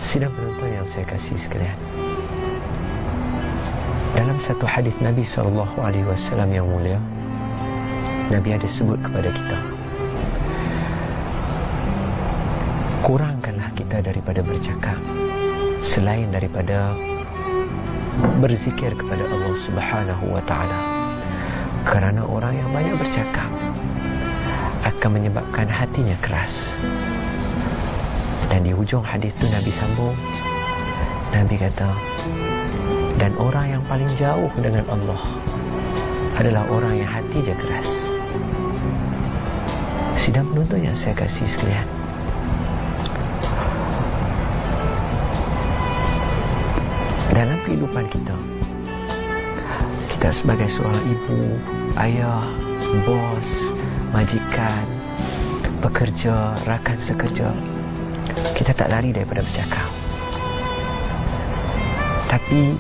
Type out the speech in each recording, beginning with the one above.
Sidang penonton yang saya kasih sekalian, dalam satu hadis Nabi SAW yang mulia, Nabi ada sebut kepada kita, kurangkanlah kita daripada bercakap selain daripada berzikir kepada Allah Subhanahu wa ta'ala. Kerana orang yang banyak bercakap akan menyebabkan hatinya keras. Dan di hujung hadis itu Nabi sambung, Nabi kata, dan orang yang paling jauh dengan Allah adalah orang yang hatinya keras. Sidang penonton yang saya kasih sekalian, dalam kehidupan kita, kita sebagai seorang ibu, ayah, bos, majikan, pekerja, rakan sekerja, kita tak lari daripada bercakap. Tapi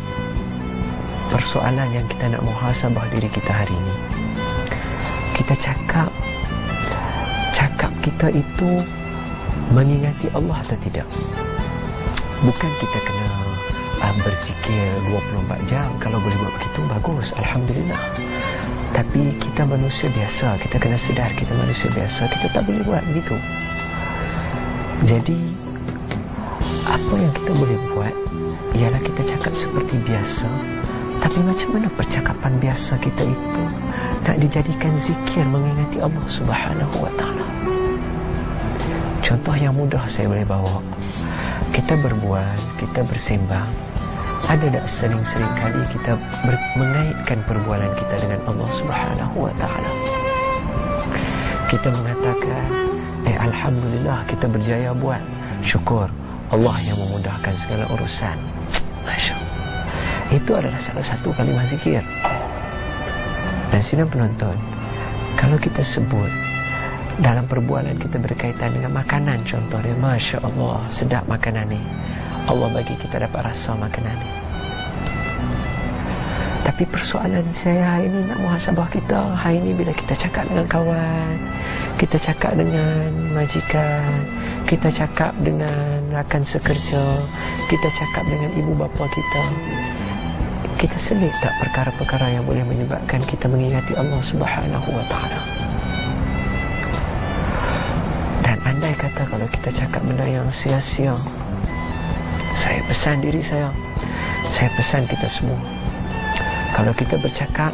persoalan yang kita nak muhasabah diri kita hari ini, kita cakap kita itu mengingati Allah atau tidak. Bukan kita kena berzikir 24 jam. Kalau boleh buat begitu, bagus, Alhamdulillah. Tapi kita manusia biasa, kita kena sedar kita manusia biasa, kita tak boleh buat begitu. Jadi apa yang kita boleh buat ialah kita cakap seperti biasa. Tapi macam mana percakapan biasa kita itu nak dijadikan zikir mengingati Allah Subhanahu wa ta'ala? Contoh yang mudah saya boleh bawa, kita berbual, kita bersembang, ada tak sering-sering kali kita mengaitkan perbualan kita dengan Allah Subhanahu wa ta'ala? Kita mengatakan, Alhamdulillah kita berjaya buat, syukur Allah yang memudahkan segala urusan. Masya Allah. Itu adalah salah satu kalimah zikir. Dan sidang penonton, kalau kita sebut dalam perbualan kita berkaitan dengan makanan, contohnya, Masya Allah, sedap makanan ni, Allah bagi kita dapat rasa makanan ni. Tapi persoalan saya hari ini nak muhasabah kita. Hari ini bila kita cakap dengan kawan, kita cakap dengan majikan, kita cakap dengan rakan sekerja, kita cakap dengan ibu bapa kita, kita selit tak perkara-perkara yang boleh menyebabkan kita mengingati Allah Subhanahu wa ta'ala? Dan andai kata kalau kita cakap benda yang sia-sia, saya pesan diri saya pesan kita semua, kalau kita bercakap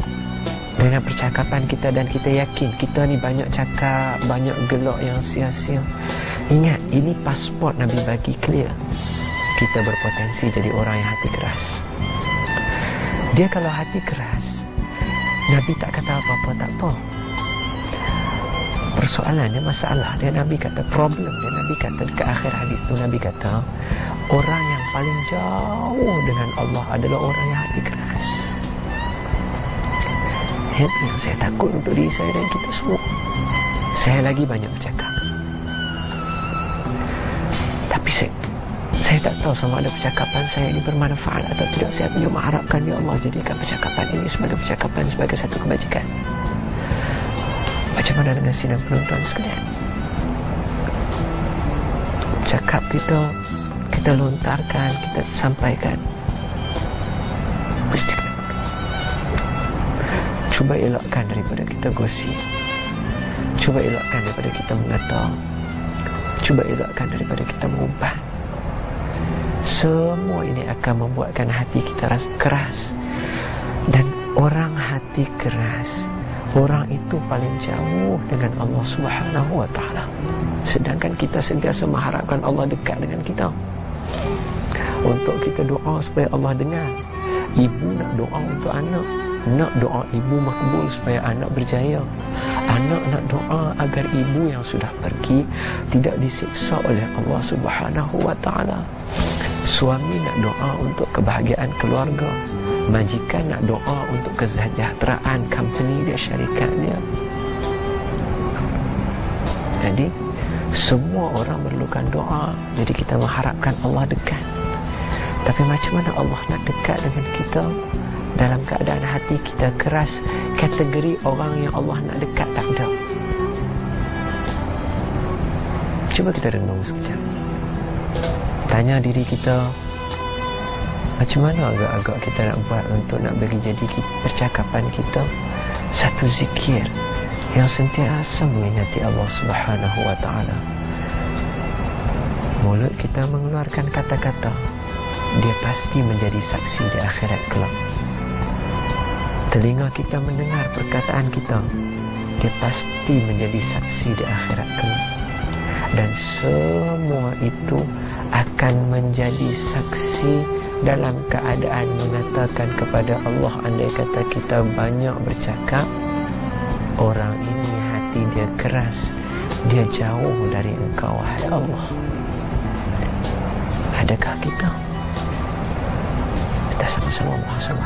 dengan percakapan kita dan kita yakin kita ni banyak cakap, banyak gelak yang sia-sia, ingat, ini pasport Nabi bagi clear, kita berpotensi jadi orang yang hati keras. Dia kalau hati keras, Nabi tak kata apa-apa, tak apa. Persoalannya, masalah dia, Nabi kata, problem dia, Nabi kata ke akhir hadis tu, Nabi kata, orang yang paling jauh dengan Allah adalah orang yang hati keras. Itu yang saya takut untuk diri saya dan kita semua. Saya lagi banyak bercakap, tapi saya tak tahu sama ada percakapan saya ini bermanfaat atau tidak. Saya punya mengharapkan, ya Allah, jadikan percakapan ini sebagai percakapan, sebagai satu kebajikan. Macam mana dengan sidang penonton sekalian? Cakap kita lontarkan, kita sampaikan, mesti kena. Cuba elakkan daripada kita gosip, cuba elakkan daripada kita mengata, cuba elakkan daripada kita mengumpat. Semua ini akan membuatkan hati kita keras. Dan orang hati keras, orang itu paling jauh dengan Allah Subhanahu wa ta'ala. Sedangkan kita sentiasa mengharapkan Allah dekat dengan kita. Untuk kita doa supaya Allah dengar. Ibu nak doa untuk anak, nak doa ibu makbul supaya anak berjaya. Anak nak doa agar ibu yang sudah pergi tidak disiksa oleh Allah Subhanahu wa ta'ala. Suami nak doa untuk kebahagiaan keluarga. Majikan nak doa untuk kesejahteraan company dia, syarikat dia. Jadi semua orang memerlukan doa. Jadi kita mengharapkan Allah dekat. Tapi macam mana Allah nak dekat dengan kita dalam keadaan hati kita keras? Kategori orang yang Allah nak dekat tak ada. Cuba kita renung sekejap. tanya diri kita, macam mana agak-agak kita nak buat untuk nak bagi jadi percakapan kita satu zikir yang sentiasa mengingati Allah Subhanahu wa ta'ala. Mulut kita mengeluarkan kata-kata, dia pasti menjadi saksi di akhirat kelak. Telinga kita mendengar perkataan kita, dia pasti menjadi saksi di akhirat kelak. Dan semua itu akan menjadi saksi dalam keadaan mengatakan kepada Allah, andai kata kita banyak bercakap, orang ini hati dia keras, dia jauh dari Engkau, wahai Allah. Adakah kita sama-sama mohon sama